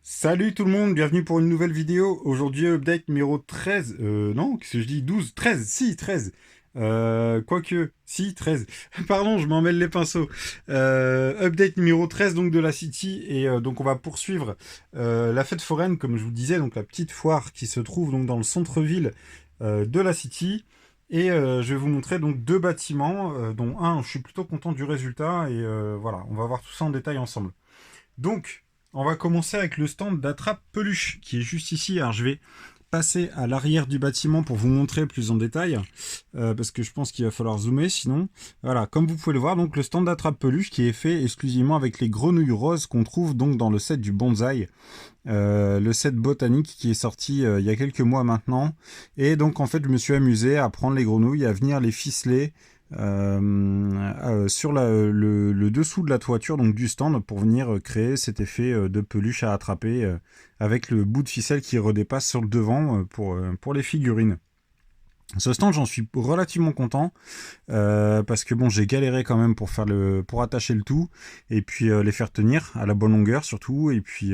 Salut tout le monde, bienvenue pour une nouvelle vidéo. Aujourd'hui, update numéro 13. Non, qu'est-ce que je dis? 12, 13, si, 13. Quoique, si, 13. Pardon, je m'en mêle les pinceaux. Update numéro 13 donc de la City. Et donc on va poursuivre la fête foraine, comme je vous disais, donc la petite foire qui se trouve donc dans le centre-ville de la City. Et je vais vous montrer donc deux bâtiments, dont un, je suis plutôt content du résultat. Et voilà, on va voir tout ça en détail ensemble. Donc, on va commencer avec le stand d'Attrape Peluche qui est juste ici. Alors, je vais passer à l'arrière du bâtiment pour vous montrer plus en détail parce que je pense qu'il va falloir zoomer sinon. Voilà, comme vous pouvez le voir, donc le stand d'Attrape Peluche qui est fait exclusivement avec les grenouilles roses qu'on trouve donc dans le set du bonsaï. Le set botanique qui est sorti il y a quelques mois maintenant. Et donc en fait je me suis amusé à prendre les grenouilles, à venir les ficeler sur le dessous de la toiture donc du stand pour venir créer cet effet de peluche à attraper avec le bout de ficelle qui redépasse sur le devant pour les figurines. Ce stand, j'en suis relativement content parce que bon, j'ai galéré quand même pour attacher le tout et puis les faire tenir à la bonne longueur surtout et puis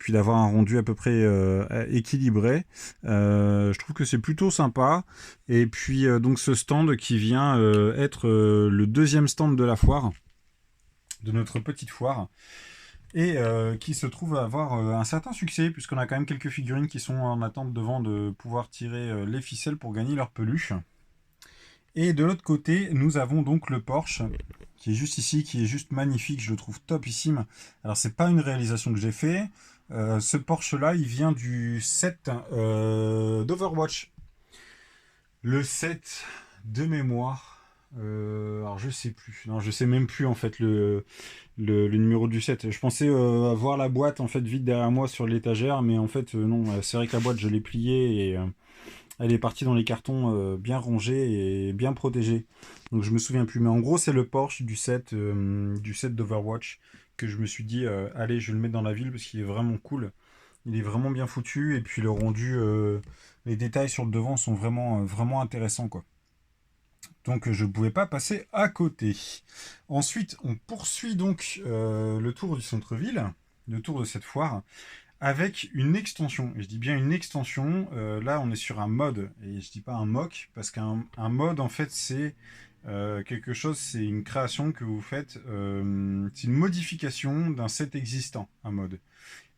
d'avoir un rendu à peu près équilibré. Je trouve que c'est plutôt sympa et puis donc ce stand qui vient être le deuxième stand de la foire, de notre petite foire et qui se trouve avoir un certain succès puisqu'on a quand même quelques figurines qui sont en attente devant de pouvoir tirer les ficelles pour gagner leur peluche. Et de l'autre côté, nous avons donc le Porsche qui est juste ici, qui est juste magnifique, je le trouve topissime. Alors c'est pas une réalisation que j'ai fait. Ce Porsche là, il vient du set d'Overwatch. Le set de mémoire. Alors je sais plus. Non, je sais même plus en fait le numéro du set. Je pensais avoir la boîte en fait vide derrière moi sur l'étagère, mais en fait non. C'est vrai que la boîte je l'ai pliée et elle est partie dans les cartons bien rangés et bien protégés. Donc je me souviens plus. Mais en gros, c'est le Porsche du set d'Overwatch que je me suis dit, allez, je vais le mettre dans la ville parce qu'il est vraiment cool. Il est vraiment bien foutu. Et puis le rendu, les détails sur le devant sont vraiment intéressants, quoi. Donc je ne pouvais pas passer à côté. Ensuite, on poursuit donc le tour du centre-ville, le tour de cette foire avec une extension. Et je dis bien une extension. Là, on est sur un mode. Et je dis pas un mock, parce qu'un mode, en fait, c'est quelque chose, c'est une création que vous faites. C'est une modification d'un set existant, un mode.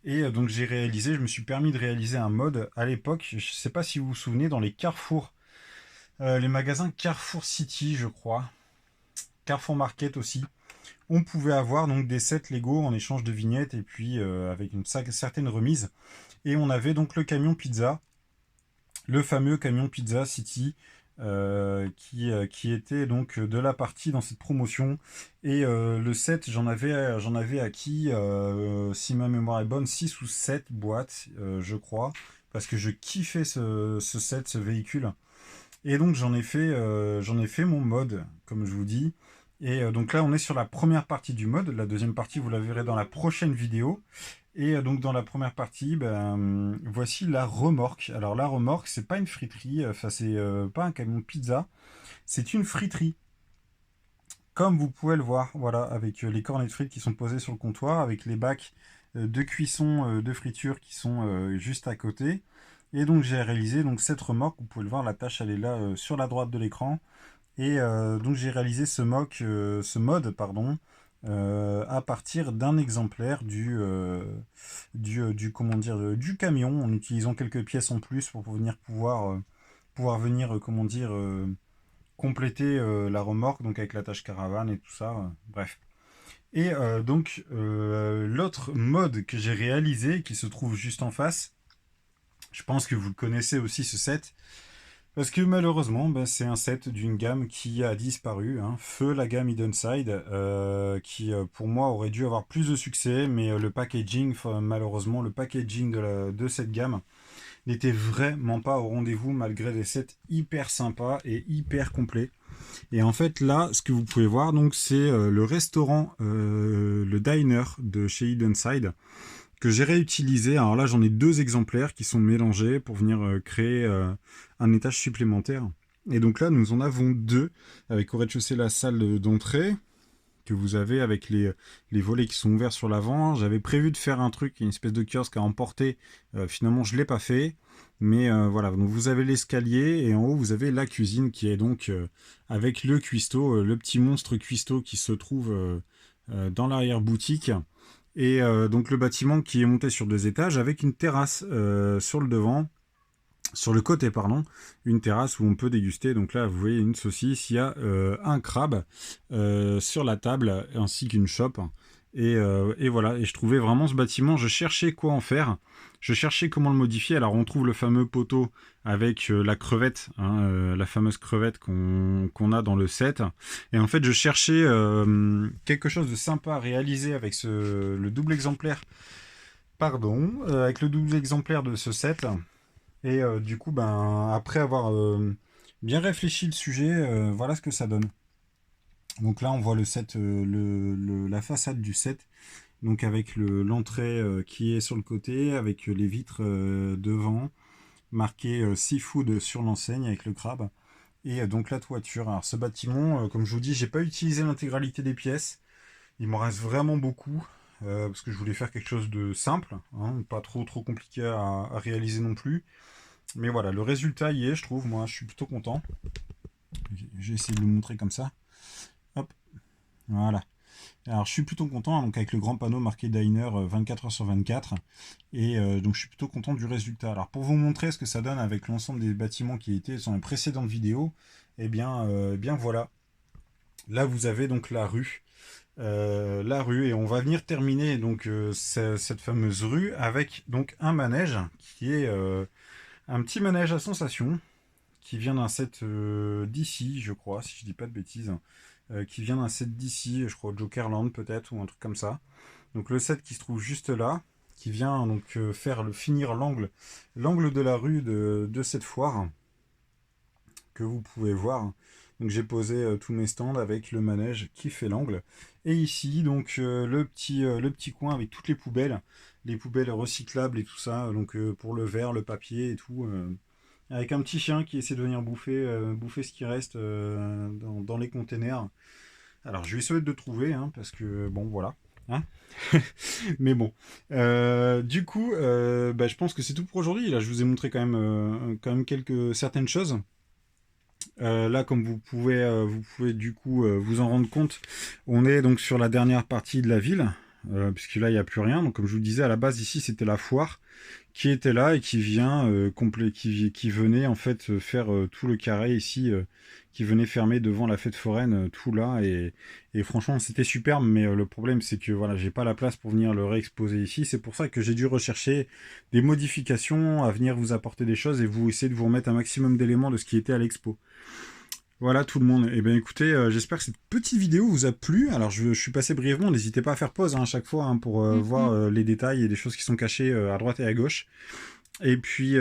Et donc, je me suis permis de réaliser un mode à l'époque. Je ne sais pas si vous vous souvenez, dans les Carrefour, les magasins Carrefour City, je crois. Carrefour Market aussi. On pouvait avoir donc des sets Lego en échange de vignettes et puis avec une certaine remise. Et on avait donc le camion pizza, le fameux camion pizza City, qui était donc de la partie dans cette promotion. Et le set, j'en avais acquis, si ma mémoire est bonne, 6 ou 7 boîtes, je crois, parce que je kiffais ce set, ce véhicule. Et donc j'en ai fait mon mode, comme je vous dis. Et donc là, on est sur la première partie du mode. La deuxième partie, vous la verrez dans la prochaine vidéo. Et donc dans la première partie, voici la remorque. Alors la remorque, c'est pas une friterie, enfin c'est pas un camion pizza, c'est une friterie. Comme vous pouvez le voir, voilà, avec les cornets de frites qui sont posés sur le comptoir, avec les bacs de cuisson de friture qui sont juste à côté. Et donc j'ai réalisé donc cette remorque, vous pouvez le voir, la tâche elle est là sur la droite de l'écran. Et donc j'ai réalisé ce mode pardon, à partir d'un exemplaire comment dire, du camion, en utilisant quelques pièces en plus pour venir pouvoir venir comment dire compléter la remorque donc avec l'attache caravane et tout ça. Bref. Et donc l'autre mode que j'ai réalisé qui se trouve juste en face, je pense que vous le connaissez aussi ce set. Parce que malheureusement, c'est un set d'une gamme qui a disparu. Hein. Feu la gamme Hidden Side, qui pour moi aurait dû avoir plus de succès, mais le packaging, malheureusement, le packaging de cette gamme n'était vraiment pas au rendez-vous malgré des sets hyper sympas et hyper complets. Et en fait, là, ce que vous pouvez voir, donc, c'est le restaurant, le diner de chez Hidden Side que j'ai réutilisé. Alors là, j'en ai deux exemplaires qui sont mélangés pour venir créer un étage supplémentaire. Et donc là, nous en avons deux, avec au rez-de-chaussée la salle d'entrée, que vous avez avec les volets qui sont ouverts sur l'avant. J'avais prévu de faire un truc, une espèce de kiosque à emporter. Finalement, je ne l'ai pas fait. Mais voilà, donc vous avez l'escalier et en haut, vous avez la cuisine qui est donc avec le cuistot, le petit monstre cuistot qui se trouve dans l'arrière-boutique. Et donc le bâtiment qui est monté sur 2 étages avec une terrasse sur le devant. Sur le côté, pardon, une terrasse où on peut déguster. Donc là, vous voyez une saucisse, il y a un crabe sur la table, ainsi qu'une chope. Et voilà, et je trouvais vraiment ce bâtiment, je cherchais quoi en faire, je cherchais comment le modifier. Alors on trouve le fameux poteau avec la crevette, hein, la fameuse crevette qu'on a dans le set. Et en fait, je cherchais quelque chose de sympa à réaliser avec le double exemplaire, pardon, avec le double exemplaire de ce set. Et du coup, ben, après avoir bien réfléchi le sujet, voilà ce que ça donne. Donc là, on voit le set, la façade du set, donc avec l'entrée qui est sur le côté, avec les vitres devant, marqué Seafood sur l'enseigne avec le crabe. Et donc la toiture. Alors ce bâtiment, comme je vous dis, j'ai pas utilisé l'intégralité des pièces. Il m'en reste vraiment beaucoup. Parce que je voulais faire quelque chose de simple, hein, pas trop compliqué à réaliser non plus. Mais voilà, le résultat y est, je trouve. Moi, je suis plutôt content. J'ai essayé de le montrer comme ça. Hop, voilà. Alors, je suis plutôt content, donc avec le grand panneau marqué Diner 24 heures sur 24. Et donc, je suis plutôt content du résultat. Alors, pour vous montrer ce que ça donne avec l'ensemble des bâtiments qui étaient sur les précédentes vidéos, eh bien voilà. Là, vous avez donc la rue. Et on va venir terminer donc cette fameuse rue avec donc un manège qui est un petit manège à sensation qui vient d'un set d'ici, je crois, si je dis pas de bêtises, qui vient d'un set d'ici, je crois Jokerland peut-être, ou un truc comme ça. Donc le set qui se trouve juste là, qui vient donc finir l'angle de la rue de cette foire, que vous pouvez voir. Donc j'ai posé tous mes stands avec le manège qui fait l'angle. Et ici, donc le petit coin avec toutes les poubelles recyclables et tout ça, donc pour le verre, le papier et tout. Avec un petit chien qui essaie de venir bouffer ce qui reste dans les containers. Alors je vais essayer de le trouver, hein, parce que bon voilà. Hein. Mais bon. Du coup, bah, je pense que c'est tout pour aujourd'hui. Là, je vous ai montré quand même certaines choses. Là, comme vous pouvez du coup vous en rendre compte, on est donc sur la dernière partie de la ville, puisque là, il n'y a plus rien. Donc, comme je vous le disais, à la base, ici, c'était la foire qui était là et qui qui venait en fait faire tout le carré ici, qui venait fermer devant la fête foraine, tout là. Et franchement, c'était superbe, mais le problème, c'est que voilà, j'ai pas la place pour venir le réexposer ici. C'est pour ça que j'ai dû rechercher des modifications, à venir vous apporter des choses et vous essayer de vous remettre un maximum d'éléments de ce qui était à l'expo. Voilà tout le monde. Eh bien écoutez, j'espère que cette petite vidéo vous a plu. Alors je suis passé brièvement, n'hésitez pas à faire pause hein, à chaque fois hein, pour voir les détails et les choses qui sont cachées à droite et à gauche. Et puis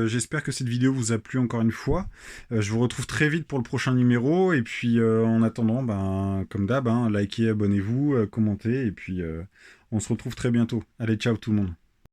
j'espère que cette vidéo vous a plu encore une fois. Je vous retrouve très vite pour le prochain numéro. Et puis en attendant, ben, comme d'hab, hein, likez, abonnez-vous, commentez. Et puis on se retrouve très bientôt. Allez, ciao tout le monde.